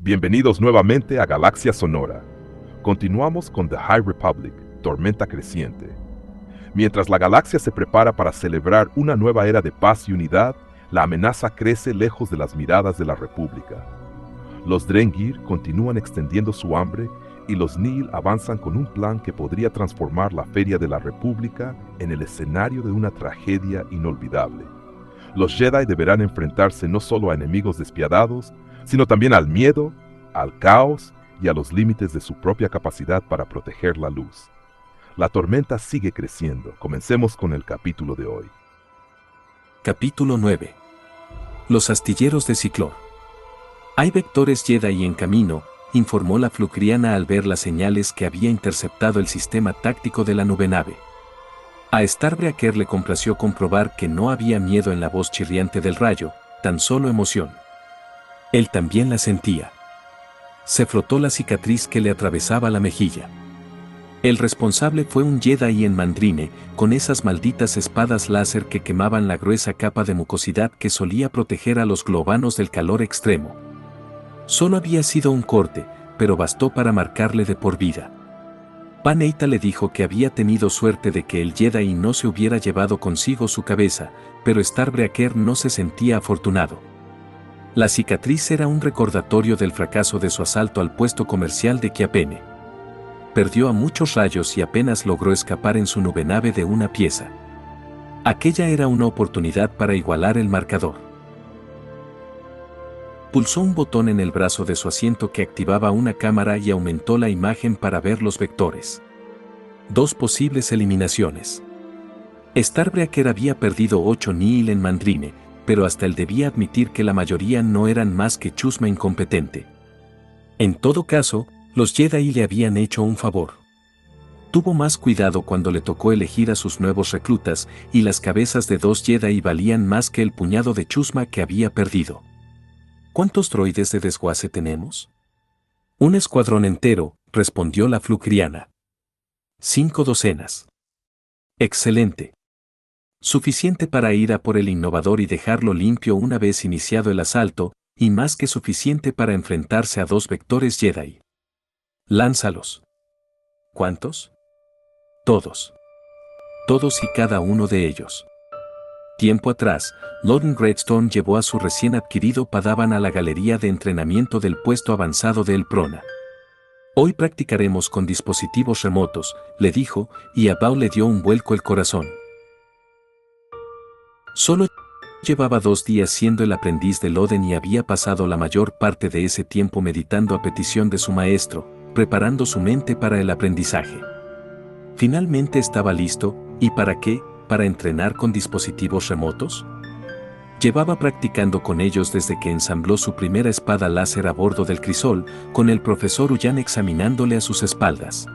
Bienvenidos nuevamente a Galaxia Sonora. Continuamos con The High Republic, Tormenta Creciente. Mientras la galaxia se prepara para celebrar una nueva era de paz y unidad, la amenaza crece lejos de las miradas de la República. Los Drengir continúan extendiendo su hambre y los Nihil avanzan con un plan que podría transformar la Feria de la República en el escenario de una tragedia inolvidable. Los Jedi deberán enfrentarse no solo a enemigos despiadados, sino también al miedo, al caos y a los límites de su propia capacidad para proteger la luz. La tormenta sigue creciendo. Comencemos con el capítulo de hoy. Capítulo 9. Los astilleros de Ciclor. Hay vectores Jedi en camino, informó la Flucriana al ver las señales que había interceptado el sistema táctico de la nubenave. A Starbreaker le complació comprobar que no había miedo en la voz chirriante del rayo, tan solo emoción. Él también la sentía. Se frotó la cicatriz que le atravesaba la mejilla. El responsable fue un Jedi en Mandrine, con esas malditas espadas láser que quemaban la gruesa capa de mucosidad que solía proteger a los globanos del calor extremo. Solo había sido un corte, pero bastó para marcarle de por vida. Paneita le dijo que había tenido suerte de que el Jedi no se hubiera llevado consigo su cabeza, pero Starbreaker no se sentía afortunado. La cicatriz era un recordatorio del fracaso de su asalto al puesto comercial de Kiapene. Perdió a muchos rayos y apenas logró escapar en su nubenave de una pieza. Aquella era una oportunidad para igualar el marcador. Pulsó un botón en el brazo de su asiento que activaba una cámara y aumentó la imagen para ver los vectores. 2 posibles eliminaciones. Starbreaker había perdido 8 Nihil en Mandrine, pero hasta él debía admitir que la mayoría no eran más que chusma incompetente. En todo caso, los Jedi le habían hecho un favor. Tuvo más cuidado cuando le tocó elegir a sus nuevos reclutas, y las cabezas de 2 Jedi valían más que el puñado de chusma que había perdido. ¿Cuántos droides de desguace tenemos? Un escuadrón entero, respondió la Flucriana. 5 docenas. Excelente. Suficiente para ir a por el innovador y dejarlo limpio una vez iniciado el asalto, y más que suficiente para enfrentarse a 2 vectores Jedi. Lánzalos. ¿Cuántos? Todos. Todos y cada uno de ellos. Tiempo atrás, Loden Greatstone llevó a su recién adquirido Padawan a la galería de entrenamiento del puesto avanzado de El Prona. Hoy practicaremos con dispositivos remotos, le dijo, y a Bao le dio un vuelco el corazón. Solo llevaba 2 días siendo el aprendiz de Loden y había pasado la mayor parte de ese tiempo meditando a petición de su maestro, preparando su mente para el aprendizaje. Finalmente estaba listo, ¿y para qué? ¿Para entrenar con dispositivos remotos? Llevaba practicando con ellos desde que ensambló su primera espada láser a bordo del crisol, con el profesor Ullan examinándole a sus espaldas.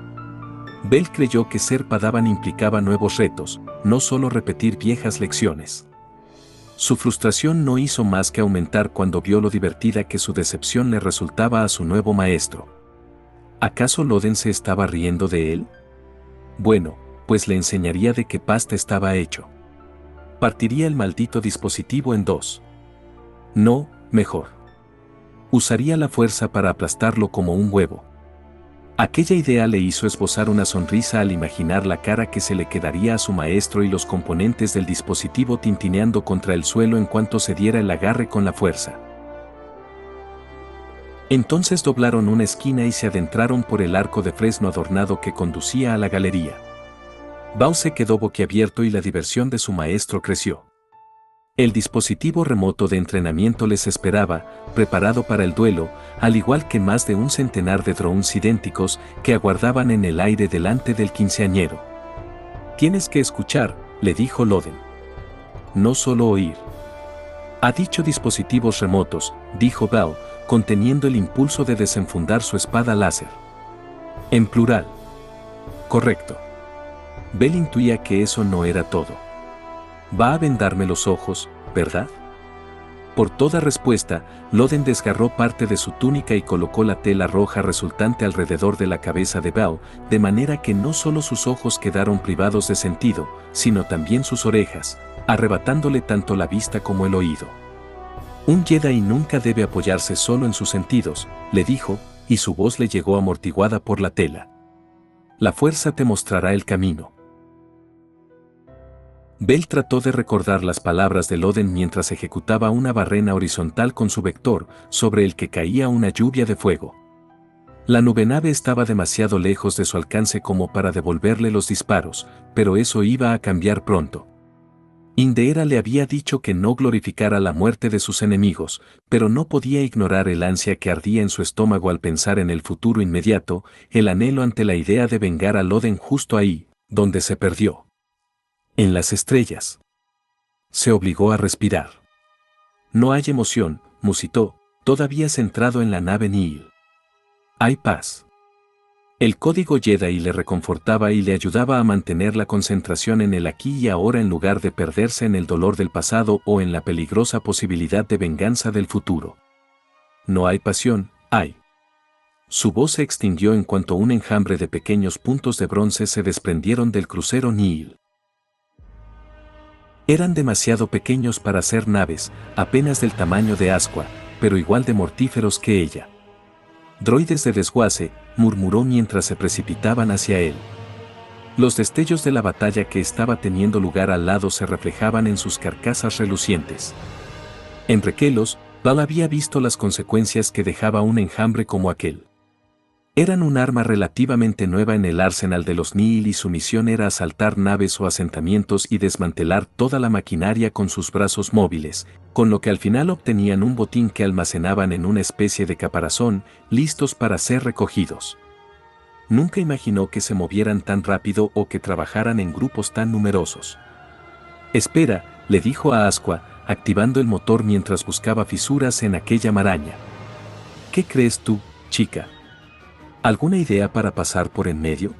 Bell creyó que ser Padawan implicaba nuevos retos, no solo repetir viejas lecciones. Su frustración no hizo más que aumentar cuando vio lo divertida que su decepción le resultaba a su nuevo maestro. ¿Acaso Loden se estaba riendo de él? Bueno, pues le enseñaría de qué pasta estaba hecho. Partiría el maldito dispositivo en 2. No, mejor. Usaría la fuerza para aplastarlo como un huevo. Aquella idea le hizo esbozar una sonrisa al imaginar la cara que se le quedaría a su maestro y los componentes del dispositivo tintineando contra el suelo en cuanto se diera el agarre con la fuerza. Entonces doblaron una esquina y se adentraron por el arco de fresno adornado que conducía a la galería. Bao se quedó boquiabierto y la diversión de su maestro creció. El dispositivo remoto de entrenamiento les esperaba, preparado para el duelo, al igual que más de un centenar de drones idénticos que aguardaban en el aire delante del quinceañero. Tienes que escuchar, le dijo Loden. No solo oír. Ha dicho dispositivos remotos, dijo Bao, conteniendo el impulso de desenfundar su espada láser. En plural. Correcto. Bell intuía que eso no era todo. Va a vendarme los ojos, ¿verdad? Por toda respuesta, Loden desgarró parte de su túnica y colocó la tela roja resultante alrededor de la cabeza de Bao, de manera que no solo sus ojos quedaron privados de sentido, sino también sus orejas, arrebatándole tanto la vista como el oído. Un Jedi nunca debe apoyarse solo en sus sentidos, le dijo, y su voz le llegó amortiguada por la tela. La fuerza te mostrará el camino. Bell trató de recordar las palabras de Loden mientras ejecutaba una barrena horizontal con su vector, sobre el que caía una lluvia de fuego. La nubenave estaba demasiado lejos de su alcance como para devolverle los disparos, pero eso iba a cambiar pronto. Indeera le había dicho que no glorificara la muerte de sus enemigos, pero no podía ignorar el ansia que ardía en su estómago al pensar en el futuro inmediato, el anhelo ante la idea de vengar a Loden justo ahí, donde se perdió. En las estrellas. Se obligó a respirar. No hay emoción, musitó, todavía centrado en la nave Nihil. Hay paz. El código Jedi le reconfortaba y le ayudaba a mantener la concentración en el aquí y ahora en lugar de perderse en el dolor del pasado o en la peligrosa posibilidad de venganza del futuro. No hay pasión, hay. Su voz se extinguió en cuanto un enjambre de pequeños puntos de bronce se desprendieron del crucero Nihil. Eran demasiado pequeños para ser naves, apenas del tamaño de Asqua, pero igual de mortíferos que ella. Droides de desguace, murmuró mientras se precipitaban hacia él. Los destellos de la batalla que estaba teniendo lugar al lado se reflejaban en sus carcasas relucientes. En Requelos, Val había visto las consecuencias que dejaba un enjambre como aquel. Eran un arma relativamente nueva en el arsenal de los Nihil y su misión era asaltar naves o asentamientos y desmantelar toda la maquinaria con sus brazos móviles, con lo que al final obtenían un botín que almacenaban en una especie de caparazón, listos para ser recogidos. Nunca imaginó que se movieran tan rápido o que trabajaran en grupos tan numerosos. Espera, le dijo a Asqua, activando el motor mientras buscaba fisuras en aquella maraña. ¿Qué crees tú, chica? ¿Alguna idea para pasar por en medio?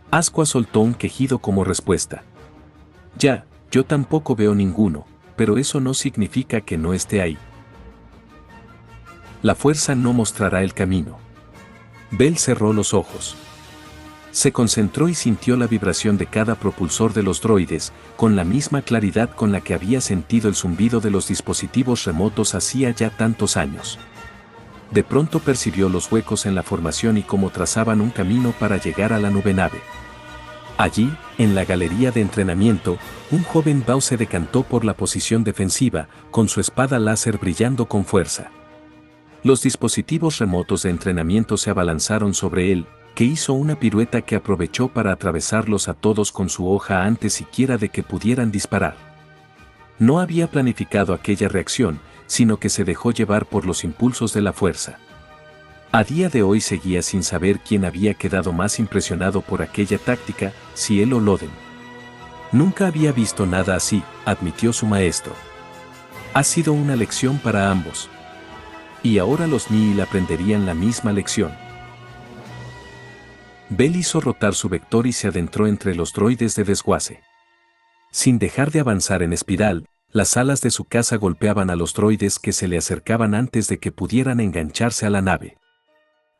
Asqua soltó un quejido como respuesta. Ya, yo tampoco veo ninguno, pero eso no significa que no esté ahí. La fuerza no mostrará el camino. Bell cerró los ojos. Se concentró y sintió la vibración de cada propulsor de los droides, con la misma claridad con la que había sentido el zumbido de los dispositivos remotos hacía ya tantos años. De pronto percibió los huecos en la formación y cómo trazaban un camino para llegar a la nubenave. Allí, en la galería de entrenamiento, un joven Bao se decantó por la posición defensiva, con su espada láser brillando con fuerza. Los dispositivos remotos de entrenamiento se abalanzaron sobre él, que hizo una pirueta que aprovechó para atravesarlos a todos con su hoja antes siquiera de que pudieran disparar. No había planificado aquella reacción, sino que se dejó llevar por los impulsos de la fuerza. A día de hoy seguía sin saber quién había quedado más impresionado por aquella táctica, si él o Loden. Nunca había visto nada así, admitió su maestro. Ha sido una lección para ambos. Y ahora los Nihil aprenderían la misma lección. Bell hizo rotar su vector y se adentró entre los droides de desguace. Sin dejar de avanzar en espiral, las alas de su caza golpeaban a los droides que se le acercaban antes de que pudieran engancharse a la nave.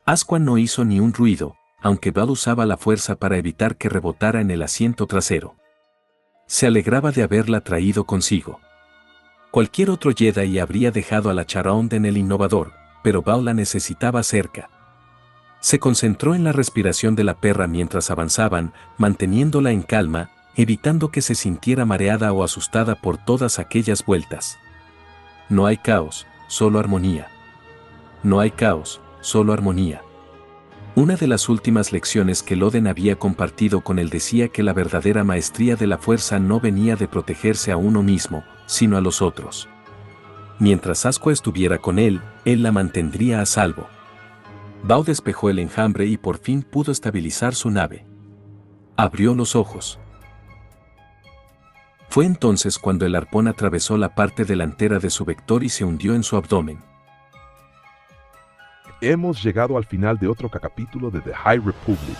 Asqua no hizo ni un ruido, aunque Val usaba la fuerza para evitar que rebotara en el asiento trasero. Se alegraba de haberla traído consigo. Cualquier otro Jedi habría dejado a la Charonde en el innovador, pero Val la necesitaba cerca. Se concentró en la respiración de la perra mientras avanzaban, manteniéndola en calma, evitando que se sintiera mareada o asustada por todas aquellas vueltas. No hay caos, solo armonía. No hay caos, solo armonía. Una de las últimas lecciones que Loden había compartido con él decía que la verdadera maestría de la fuerza no venía de protegerse a uno mismo, sino a los otros. Mientras Asqua estuviera con él la mantendría a salvo. Bao despejó el enjambre y por fin pudo estabilizar su nave. Abrió los ojos. Fue entonces cuando el arpón atravesó la parte delantera de su vector y se hundió en su abdomen. Hemos llegado al final de otro capítulo de The High Republic,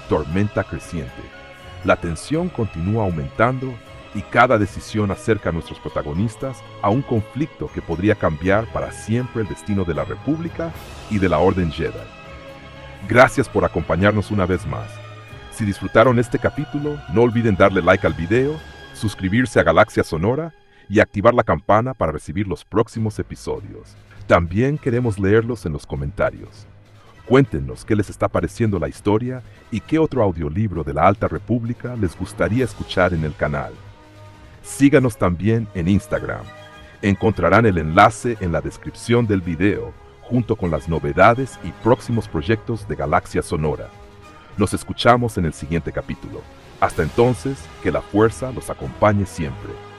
Tormenta Creciente. La tensión continúa aumentando y cada decisión acerca a nuestros protagonistas a un conflicto que podría cambiar para siempre el destino de la República y de la Orden Jedi. Gracias por acompañarnos una vez más. Si disfrutaron este capítulo, no olviden darle like al video, suscribirse a Galaxia Sonora y activar la campana para recibir los próximos episodios. También queremos leerlos en los comentarios. Cuéntenos qué les está pareciendo la historia y qué otro audiolibro de la Alta República les gustaría escuchar en el canal. Síganos también en Instagram. Encontrarán el enlace en la descripción del video, junto con las novedades y próximos proyectos de Galaxia Sonora. Nos escuchamos en el siguiente capítulo. Hasta entonces, que la fuerza los acompañe siempre.